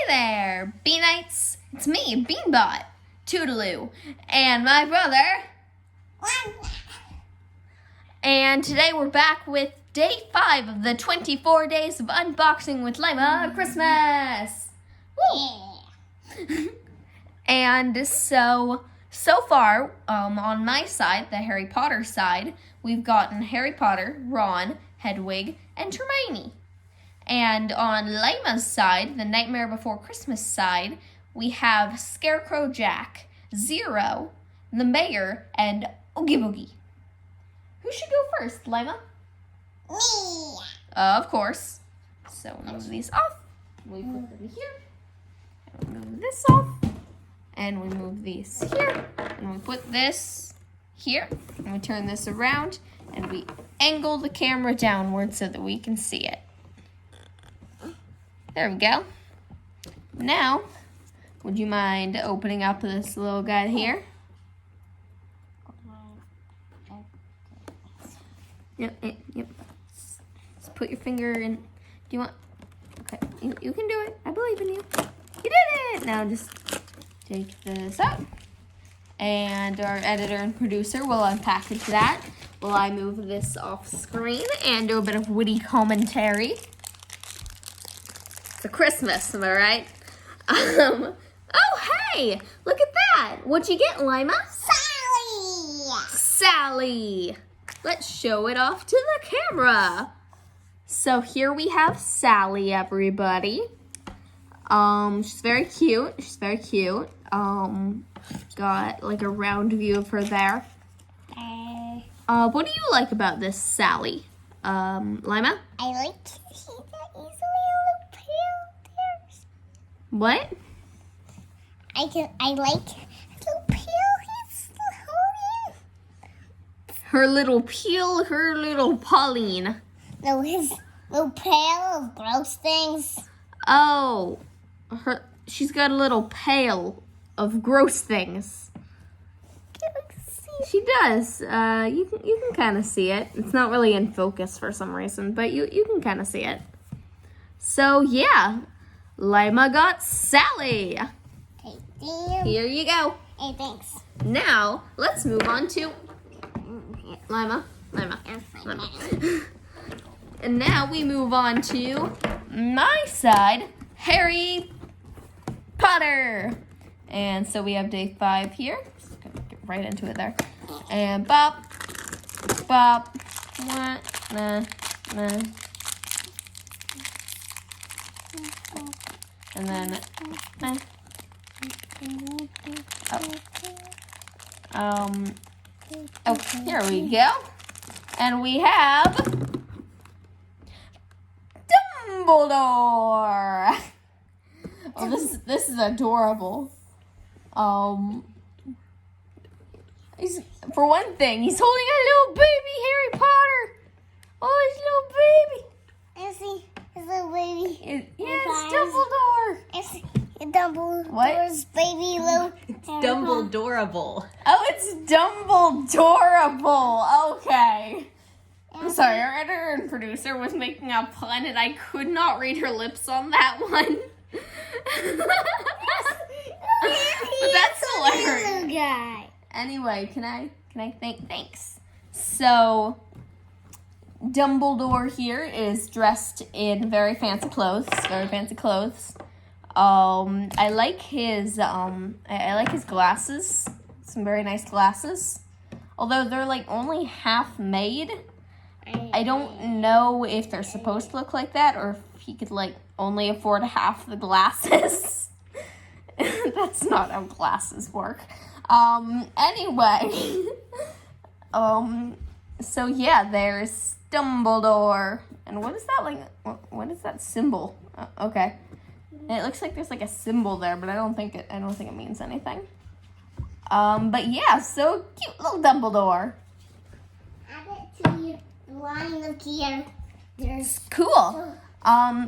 there, Beanites. It's me, Beanbot, Toodaloo, and my brother. And today we're back with day 5 of the 24 days of unboxing with LIMA Christmas. Woo! And so far, on my side, the Harry Potter side, we've gotten Harry Potter, Ron, Hedwig, and Hermione. And on Lima's side, the Nightmare Before Christmas side, we have Scarecrow Jack, Zero, the Mayor, and Oogie Boogie. Who should go first, Lima? Me! Of course. So we'll move these off. We put them here. And we move this off. And we move these here. And we put this here. And we turn this around. And we angle the camera downward so that we can see it. There we go. Now, would you mind opening up this little guy here? Yep. Just put your finger in. Do you want? Okay, you can do it. I believe in you. You did it! Now just take this out. And our editor and producer will unpackage that while I move this off screen and do a bit of witty commentary. For Christmas, am I right? Oh, hey! Look at that! What'd you get, Lima? Sally! Let's show it off to the camera. So here we have Sally, everybody. She's very cute. Got like a round view of her there. What do you like about this Sally? Lima? I like he's a little pale there. What? I like little pale. He's holding. Her little Peel, her little Pauline. No, his little pail of gross things. Oh, she's got a little pail of gross things. She does. You can kind of see it. It's not really in focus for some reason, but you can kind of see it. So yeah, Lima got Sally. Okay, damn. Here you go. Hey, thanks. Now let's move on to Lima. And now we move on to my side, Harry Potter. And so we have day 5 here. Just gonna get right into it there. And bop, bop, nah, nah, nah. And then, nah. Oh, here we go. And we have Dumbledore. Oh, this is adorable. For one thing, he's holding a little baby Harry Potter. Oh, his little baby. His little baby. It's Dumbledore. It's Dumbledore's What? baby little. It's Dumbledorable. Oh, it's Dumbledorable. Okay. I'm sorry, our editor and producer was making a pun and I could not read her lips on that one. But that's hilarious. Little guy. Anyway, can I thanks. So Dumbledore here is dressed in very fancy clothes. I like his glasses. Some very nice glasses. Although they're like only half made. I don't know if they're supposed to look like that or if he could like only afford half the glasses. That's not how glasses work. Anyway. So yeah, there's Dumbledore. And what is that like? What is that symbol? Okay. And it looks like there's like a symbol there, but I don't think it means anything. But yeah, so cute little Dumbledore. Add it to your line of here. There's Cool.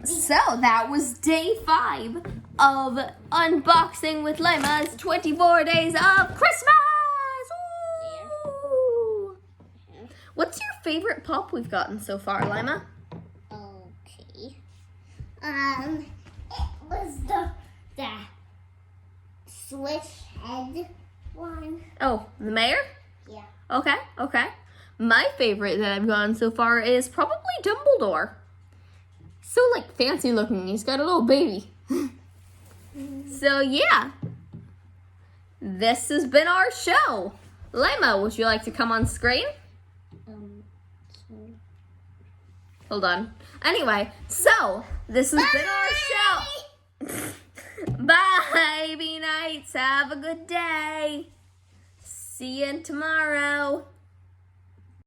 So that was day 5 of unboxing with Lima's 24 days of Christmas. Ooh. What's your favorite pop we've gotten so far, Lima? okay. It was the switch head one. Oh, the mayor? Yeah. Okay. My favorite that I've gotten so far is probably Dumbledore. So, like, fancy looking. He's got a little baby. So, yeah. This has been our show. Lima, would you like to come on screen? Hold on. Anyway, so, this has been our show. Bye, be nice. Have a good day. See you tomorrow.